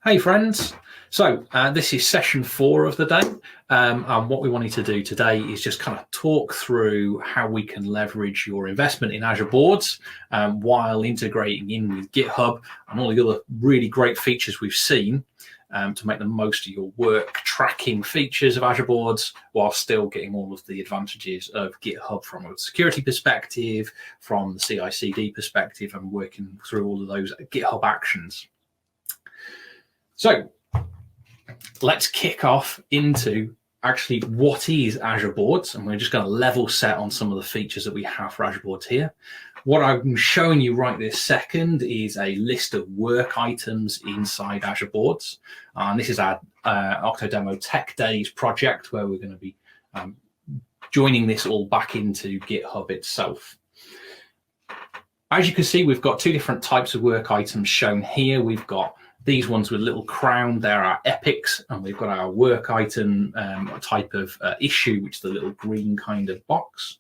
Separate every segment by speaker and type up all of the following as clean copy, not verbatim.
Speaker 1: Hey friends, so this is session 4 of the day, and what we wanted to do today is just kind of talk through how we can leverage your investment in Azure Boards while integrating in with GitHub and all the other really great features we've seen to make the most of your work tracking features of Azure Boards while still getting all of the advantages of GitHub from a security perspective, from the CI/CD perspective, and working through all of those GitHub actions. So let's kick off into actually what is Azure Boards, and we're just going to level set on some of the features that we have for Azure Boards here. What I'm showing you right this second is a list of work items inside Azure Boards, and this is our Octodemo Tech Days project where we're going to be joining this all back into GitHub itself. As you can see, we've got two different types of work items shown here. We've got these ones with a little crown, they're our epics, and we've got our work item type of issue, which is the little green kind of box.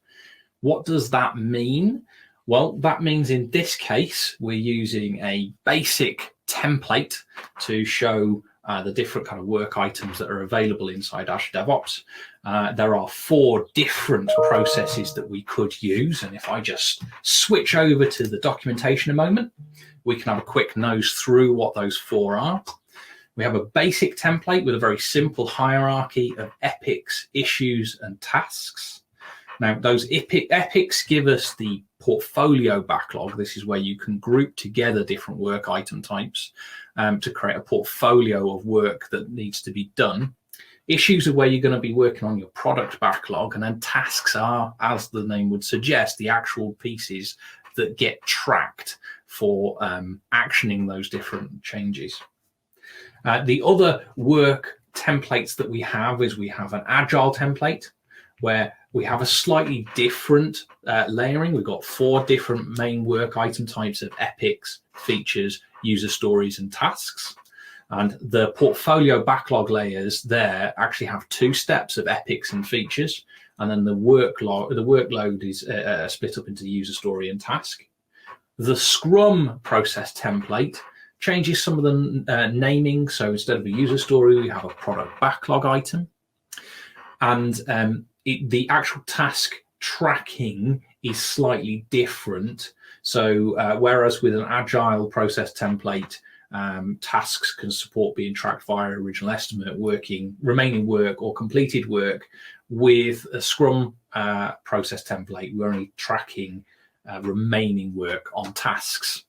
Speaker 1: What does that mean? Well, that means in this case, we're using a basic template to show the different kind of work items that are available inside Azure DevOps. There are 4 different processes that we could use, and if I just switch over to the documentation a moment, we can have a quick nose through what those 4 are. We have a basic template with a very simple hierarchy of epics, issues, and tasks. Now, those epics give us the portfolio backlog. This is where you can group together different work item types to create a portfolio of work that needs to be done. Issues are where you're going to be working on your product backlog, and then tasks are, as the name would suggest, the actual pieces that get tracked for actioning those different changes. The other work templates that we have is we have an agile template where we have a slightly different layering. We've got 4 different main work item types of epics, features, user stories, and tasks. And the portfolio backlog layers there actually have 2 steps of epics and features, and then the workload is split up into user story and task. The Scrum process template changes some of the naming. So instead of a user story, we have a product backlog item. And the actual task tracking is slightly different. So whereas with an agile process template, tasks can support being tracked via original estimate, remaining work, or completed work, with a Scrum process template, we're only tracking remaining work on tasks.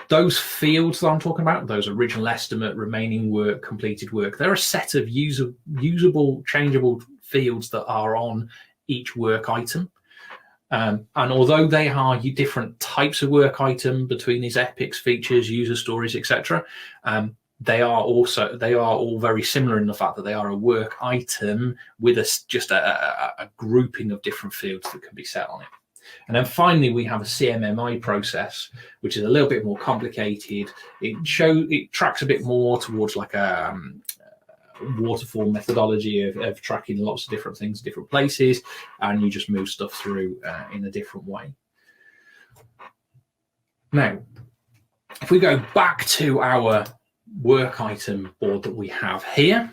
Speaker 1: Those fields that I'm talking about, those original estimate, remaining work, completed work, they're a set of usable, changeable fields that are on each work item. And although they are different types of work item between these epics, features, user stories, etc., they are all very similar in the fact that they are a work item with just a grouping of different fields that can be set on it. And then finally, we have a CMMI process, which is a little bit more complicated. It tracks a bit more towards like a waterfall methodology of tracking lots of different things, different places, and you just move stuff through in a different way. Now, if we go back to our work item board that we have here,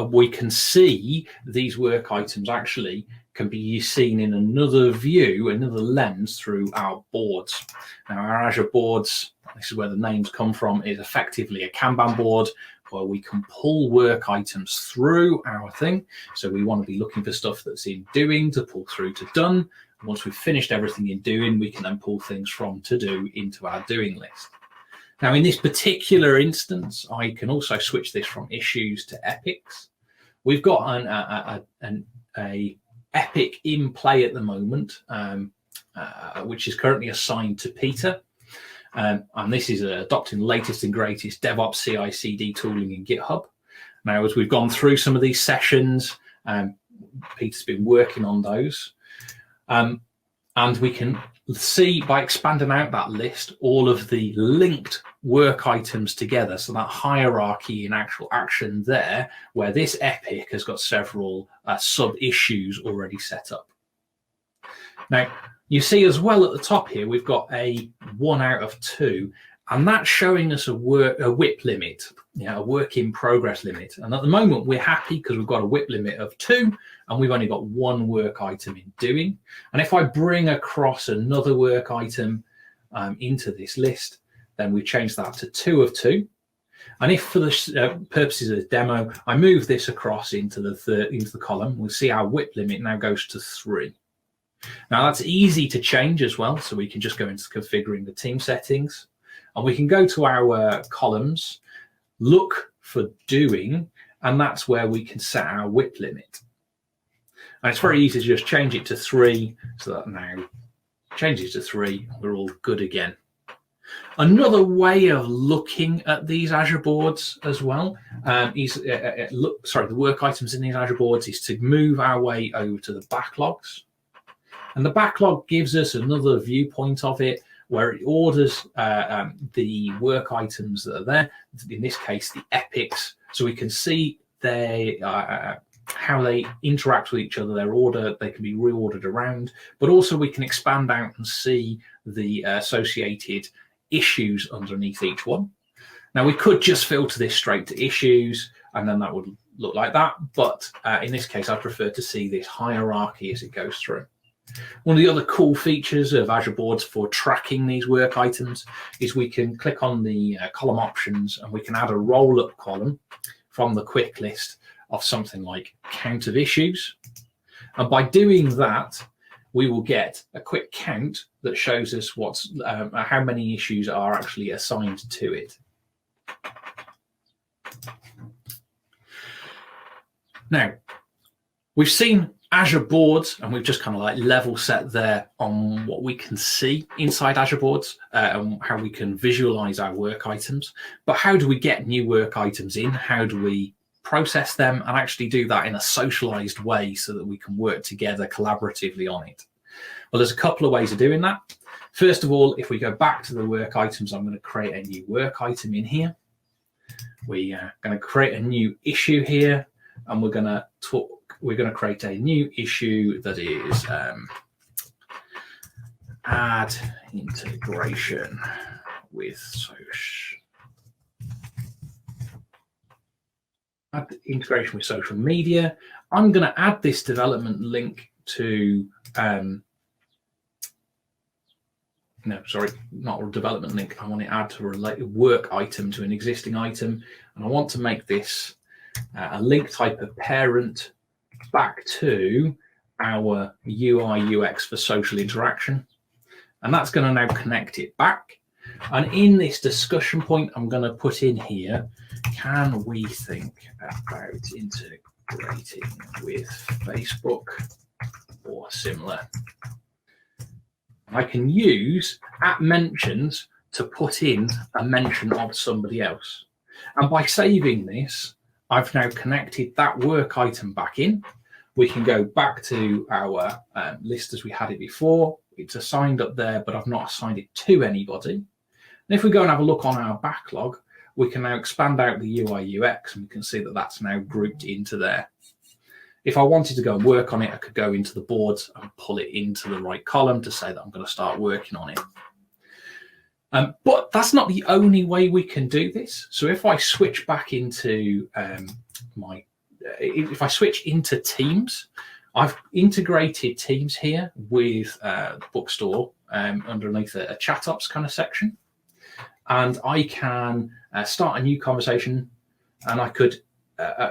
Speaker 1: we can see these work items actually can be seen in another view, another lens through our boards. Now, our Azure Boards, this is where the names come from, is effectively a Kanban board where we can pull work items through our thing. So we want to be looking for stuff that's in doing to pull through to done. Once we've finished everything in doing, we can then pull things from to do into our doing list. Now, in this particular instance, I can also switch this from issues to epics. We've got an epic in play at the moment, which is currently assigned to Peter. And this is adopting the latest and greatest DevOps CI/CD tooling in GitHub. Now, as we've gone through some of these sessions, Peter's been working on those. And we can see by expanding out that list, all of the linked work items together. So that hierarchy in actual action there, where this epic has got several sub-issues already set up. Now, you see as well at the top here, we've got a 1 out of 2 And that's showing us a WIP limit, a work in progress limit. And at the moment, we're happy because we've got a WIP limit of 2, and we've only got 1 work item in doing. And if I bring across another work item into this list, then we change that to 2 of 2. And if for the purposes of the demo, I move this across into the column, we'll see our WIP limit now goes to 3. Now that's easy to change as well. So we can just go into configuring the team settings, and we can go to our columns, look for doing, and that's where we can set our WIP limit. And it's very easy to just change it to 3. So that now changes to 3. We're all good again. Another way of looking at these Azure boards as well is, the work items in these Azure boards is to move our way over to the backlogs. And the backlog gives us another viewpoint of it, where it orders the work items that are there, in this case, the epics, so we can see how they interact with each other, their order, they can be reordered around, but also we can expand out and see the associated issues underneath each one. Now, we could just filter this straight to issues, and then that would look like that, but in this case, I prefer to see this hierarchy as it goes through. One of the other cool features of Azure Boards for tracking these work items is we can click on the column options, and we can add a roll-up column from the quick list of something like count of issues. And by doing that, we will get a quick count that shows us how many issues are actually assigned to it. Now, we've seen Azure Boards, and we've just kind of like level set there on what we can see inside Azure Boards and how we can visualize our work items. But how do we get new work items in? How do we process them and actually do that in a socialized way so that we can work together collaboratively on it? Well, there's a couple of ways of doing that. First of all, if we go back to the work items, I'm going to create a new work item in here. We are going to create a new issue here, and we're going to create a new issue that is add integration with social media. I'm going to add this development link to not a development link. I want to add to a related work item to an existing item, and I want to make this a link type of parent back to our UI UX for social interaction, and that's going to now connect it back. And in this discussion point, I'm going to put in here, can we think about integrating with Facebook or similar? I can use @mentions to put in a mention of somebody else. And by saving this, I've now connected that work item back in. We can go back to our list as we had it before. It's assigned up there, but I've not assigned it to anybody. And if we go and have a look on our backlog, we can now expand out the UI UX, and we can see that that's now grouped into there. If I wanted to go and work on it, I could go into the boards and pull it into the right column to say that I'm going to start working on it. But that's not the only way we can do this. So if I switch back into if I switch into Teams, I've integrated Teams here with the bookstore underneath a chat ops kind of section. And I can start a new conversation, and I could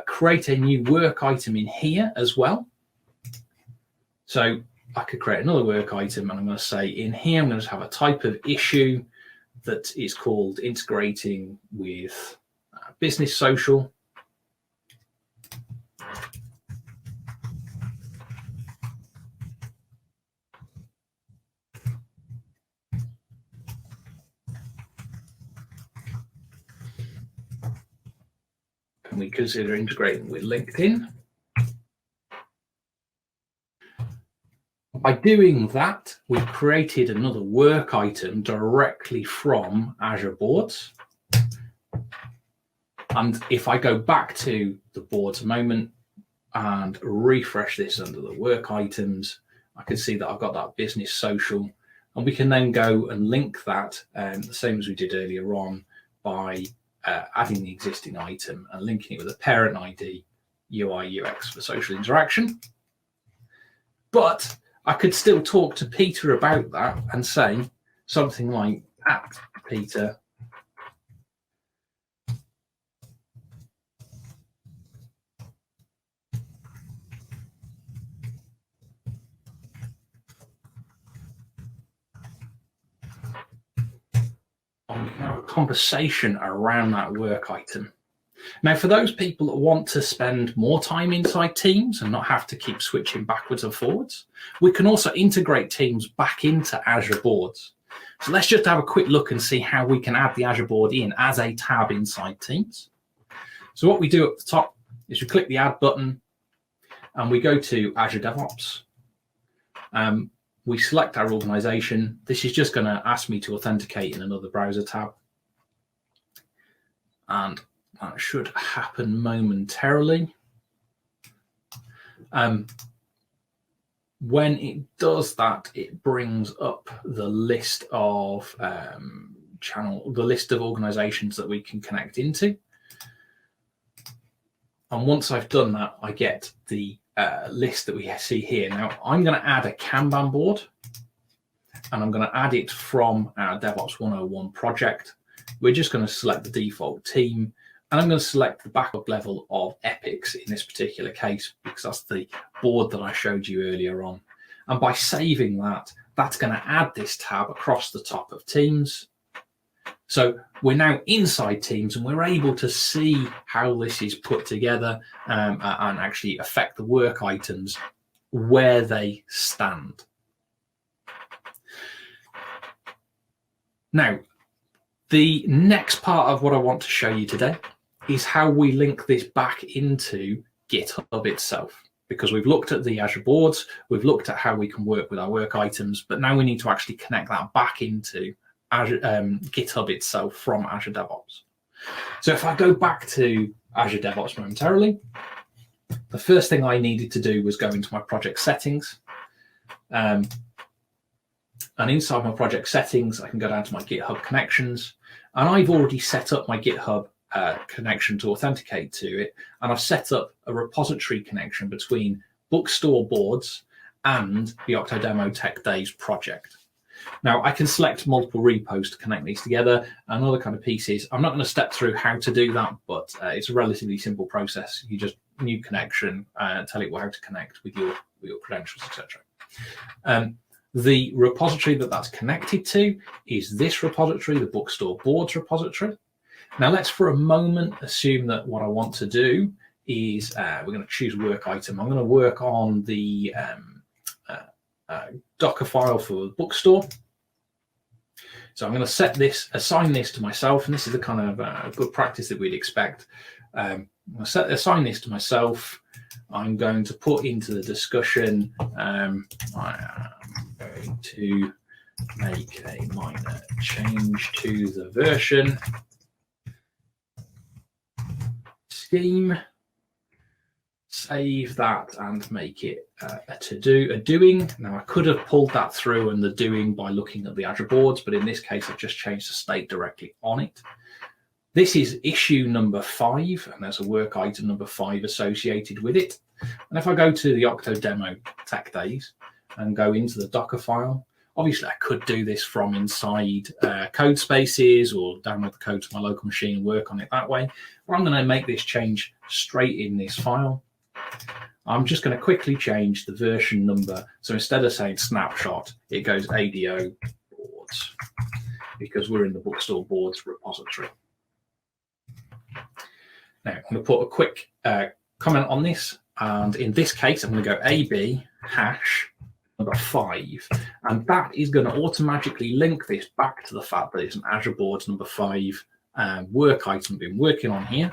Speaker 1: create a new work item in here as well. So I could create another work item, and I'm going to say in here, I'm going to have a type of issue that is called integrating with business social. Can we consider integrating with LinkedIn? By doing that, we've created another work item directly from Azure Boards. And if I go back to the boards moment and refresh this under the work items, I can see that I've got that business social, And we can then go and link that the same as we did earlier on by adding the existing item and linking it with a parent ID, UI, UX for social interaction. But I could still talk to Peter about that and say something like @Peter a conversation around that work item. Now, for those people that want to spend more time inside Teams and not have to keep switching backwards and forwards, we can also integrate Teams back into Azure Boards. So let's just have a quick look and see how we can add the Azure Board in as a tab inside Teams. So what we do at the top is we click the Add button and we go to Azure DevOps. We select our organization. This is just going to ask me to authenticate in another browser tab. And that should happen momentarily. When it does that, it brings up the list of the list of organizations that we can connect into. And once I've done that, I get the list that we see here. Now, I'm going to add a Kanban board, and I'm going to add it from our DevOps 101 project. We're just going to select the default team, and I'm going to select the backup level of epics in this particular case, because that's the board that I showed you earlier on. And by saving that, that's going to add this tab across the top of Teams. So we're now inside Teams and we're able to see how this is put together and actually affect the work items where they stand. Now, the next part of what I want to show you today is how we link this back into GitHub itself. Because we've looked at the Azure Boards, we've looked at how we can work with our work items, but now we need to actually connect that back into Azure, GitHub itself from Azure DevOps. So if I go back to Azure DevOps momentarily, the first thing I needed to do was go into my project settings. And inside my project settings, I can go down to my GitHub connections. And I've already set up my GitHub connection to authenticate to it. And I've set up a repository connection between Bookstore Boards and the Octodemo Tech Days project. Now, I can select multiple repos to connect these together and other kind of pieces. I'm not going to step through how to do that, but it's a relatively simple process. You just new connection, tell it how to connect with your credentials, etc. The repository that's connected to is this repository, the Bookstore Boards repository. Now, let's for a moment assume that what I want to do is we're going to choose work item. I'm going to work on the Docker file for Bookstore. So I'm going to assign this to myself, and this is the kind of good practice that we'd expect. I'm going to assign this to myself. I'm going to put into the discussion, I am going to make a minor change to the version scheme. Save that and make it a doing. Now, I could have pulled that through and the doing by looking at the Azure Boards, but in this case, I've just changed the state directly on it. This is issue number 5, and there's a work item number 5 associated with it. And if I go to the Octodemo Tech Days and go into the Docker file, obviously I could do this from inside code spaces or download the code to my local machine and work on it that way. But I'm going to make this change straight in this file. I'm just going to quickly change the version number. So instead of saying snapshot, it goes ADO Boards, because we're in the Bookstore Boards repository. Now, I'm going to put a quick comment on this. And in this case, I'm going to go AB hash number 5. And that is going to automatically link this back to the fact that it's an Azure Boards number 5 work item I've been working on here.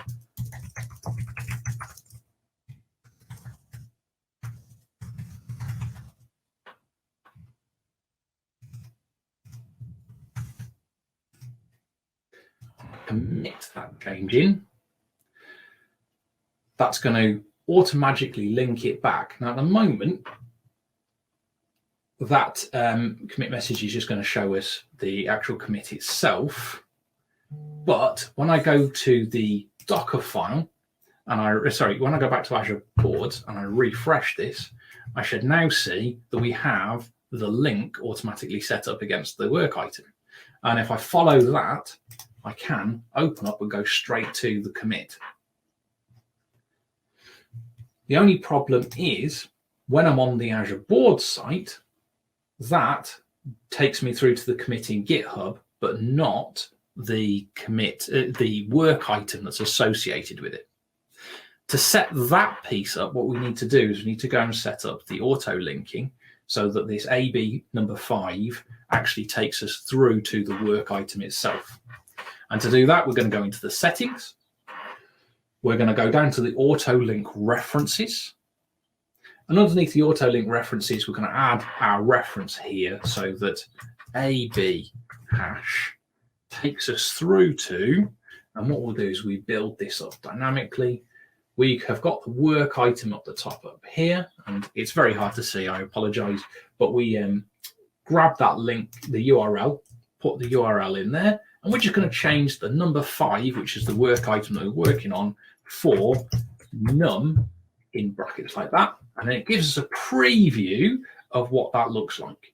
Speaker 1: Commit that change in. That's going to automatically link it back. Now, at the moment, that commit message is just going to show us the actual commit itself. But when I go to the Docker file, and when I go back to Azure Boards and I refresh this, I should now see that we have the link automatically set up against the work item. And if I follow that, I can open up and go straight to the commit. The only problem is when I'm on the Azure Boards site, that takes me through to the commit in GitHub, but not the commit, the work item that's associated with it. To set that piece up, what we need to do is we need to go and set up the auto linking so that this AB number 5 actually takes us through to the work item itself. And to do that, we're going to go into the settings. We're going to go down to the auto link references. And underneath the auto link references, we're going to add our reference here so that AB hash takes us through to, and what we'll do is we build this up dynamically. We have got the work item up the top up here, and it's very hard to see, I apologize, but we grab that link, the URL, put the URL in there, and we're just going to change the number 5, which is the work item that we're working on, for num in brackets like that, and then it gives us a preview of what that looks like.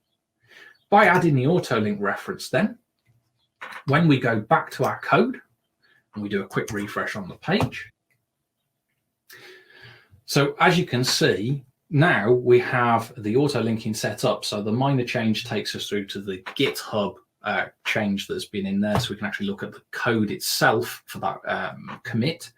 Speaker 1: By adding the auto link reference then, when we go back to our code and we do a quick refresh on the page, so as you can see, now we have the auto linking set up. So the minor change takes us through to the GitHub change that's been in there. So we can actually look at the code itself for that commit,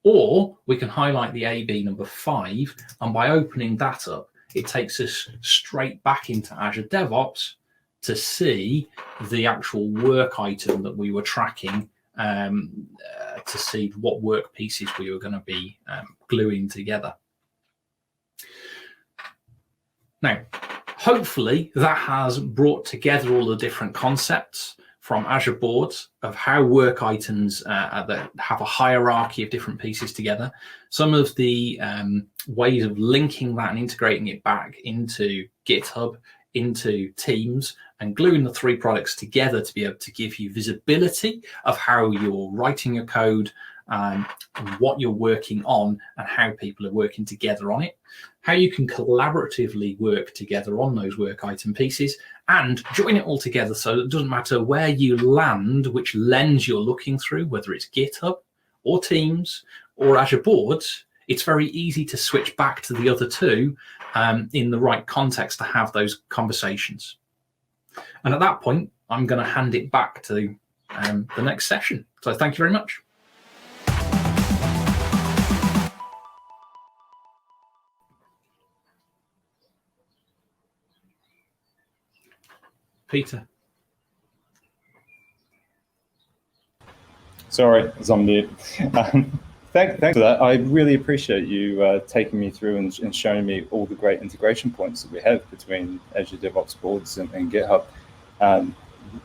Speaker 1: or we can highlight the AB number 5. And by opening that up, it takes us straight back into Azure DevOps to see the actual work item that we were tracking, to see what work pieces we were going to be gluing together. Now, hopefully that has brought together all the different concepts from Azure Boards of how work items that have a hierarchy of different pieces together. Some of the ways of linking that and integrating it back into GitHub, into Teams, and gluing the 3 products together to be able to give you visibility of how you're writing your code, what you're working on, and how people are working together on it, how you can collaboratively work together on those work item pieces and join it all together so it doesn't matter where you land, which lens you're looking through, whether it's GitHub or Teams or Azure Boards, it's very easy to switch back to the other 2 in the right context to have those conversations. And at that point, I'm going to hand it back to the next session. So thank you very much. Peter.
Speaker 2: Sorry, I was on mute. Thanks for that. I really appreciate you taking me through and showing me all the great integration points that we have between Azure DevOps Boards and GitHub.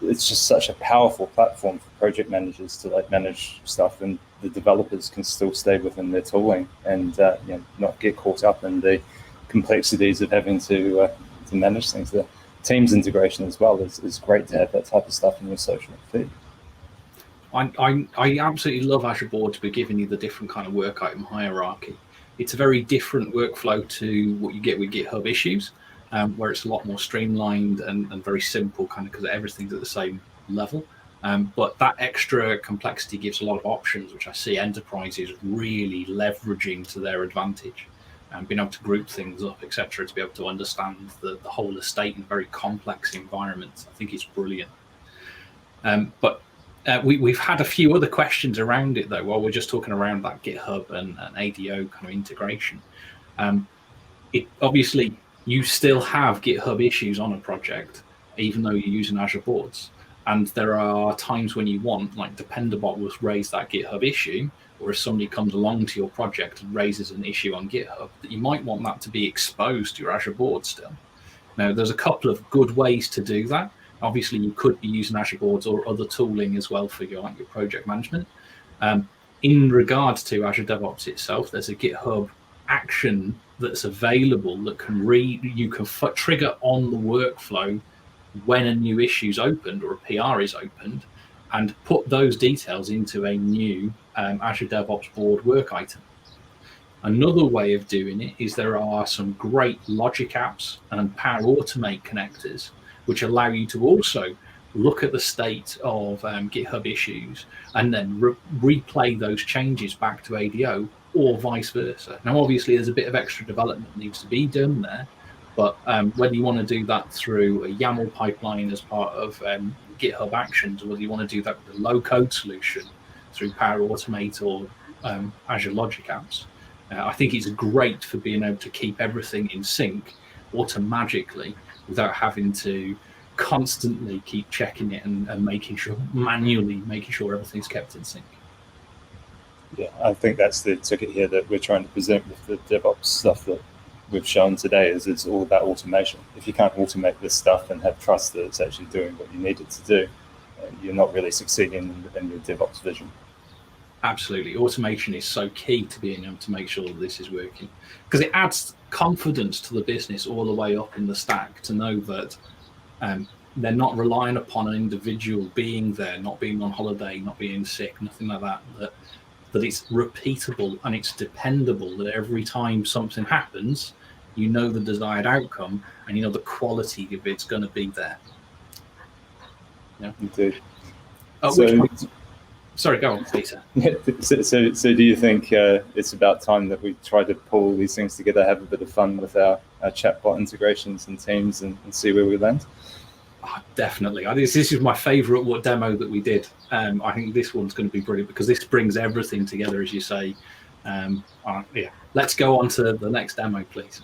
Speaker 2: It's just such a powerful platform for project managers to manage stuff, and the developers can still stay within their tooling and not get caught up in the complexities of having to manage things. The Teams integration as well is great to have that type of stuff in your social feed.
Speaker 1: I absolutely love Azure Boards for giving you the different kind of work item hierarchy. It's a very different workflow to what you get with GitHub issues, where it's a lot more streamlined and very simple, kind of because everything's at the same level. But that extra complexity gives a lot of options, which I see enterprises really leveraging to their advantage, and being able to group things up, etc., to be able to understand the whole estate in very complex environments. I think it's brilliant. We've had a few other questions around it, though, while we're just talking around that GitHub and ADO kind of integration. Obviously, you still have GitHub issues on a project, even though you're using Azure Boards. And there are times when you want, like Dependabot will raise that GitHub issue, or if somebody comes along to your project and raises an issue on GitHub, that you might want that to be exposed to your Azure Boards still. Now, there's a couple of good ways to do that. Obviously, you could be using Azure Boards or other tooling as well for your project management. In regards to Azure DevOps itself, there's a GitHub action that's available that can trigger on the workflow when a new issue is opened or a PR is opened, and put those details into a new Azure DevOps board work item. Another way of doing it is there are some great logic apps and Power Automate connectors, which allow you to also look at the state of GitHub issues and then replay those changes back to ADO, or vice versa. Now, obviously, there's a bit of extra development that needs to be done there, but whether you want to do that through a YAML pipeline as part of GitHub Actions, or whether you want to do that with a low-code solution through Power Automate or Azure Logic Apps, I think it's great for being able to keep everything in sync automatically without having to constantly keep checking it and manually making sure everything's kept in sync.
Speaker 2: Yeah, I think that's the ticket here that we're trying to present with the DevOps stuff that we've shown today. Is it's all about automation. If you can't automate this stuff and have trust that it's actually doing what you need it to do, you're not really succeeding in your DevOps vision.
Speaker 1: Absolutely. Automation is so key to being able to make sure that this is working, because it adds confidence to the business all the way up in the stack to know that they're not relying upon an individual being there, not being on holiday, not being sick, nothing like that, that it's repeatable and it's dependable, that every time something happens, you know the desired outcome and you know the quality of it's going to be there. Yeah.
Speaker 2: Indeed.
Speaker 1: Sorry, go on, Peter.
Speaker 2: Yeah, so do you think it's about time that we try to pull all these things together, have a bit of fun with our chatbot integrations and teams, and see where we land?
Speaker 1: Oh, definitely. This is my favorite demo that we did. I think this one's going to be brilliant because this brings everything together, as you say. Yeah, let's go on to the next demo, please.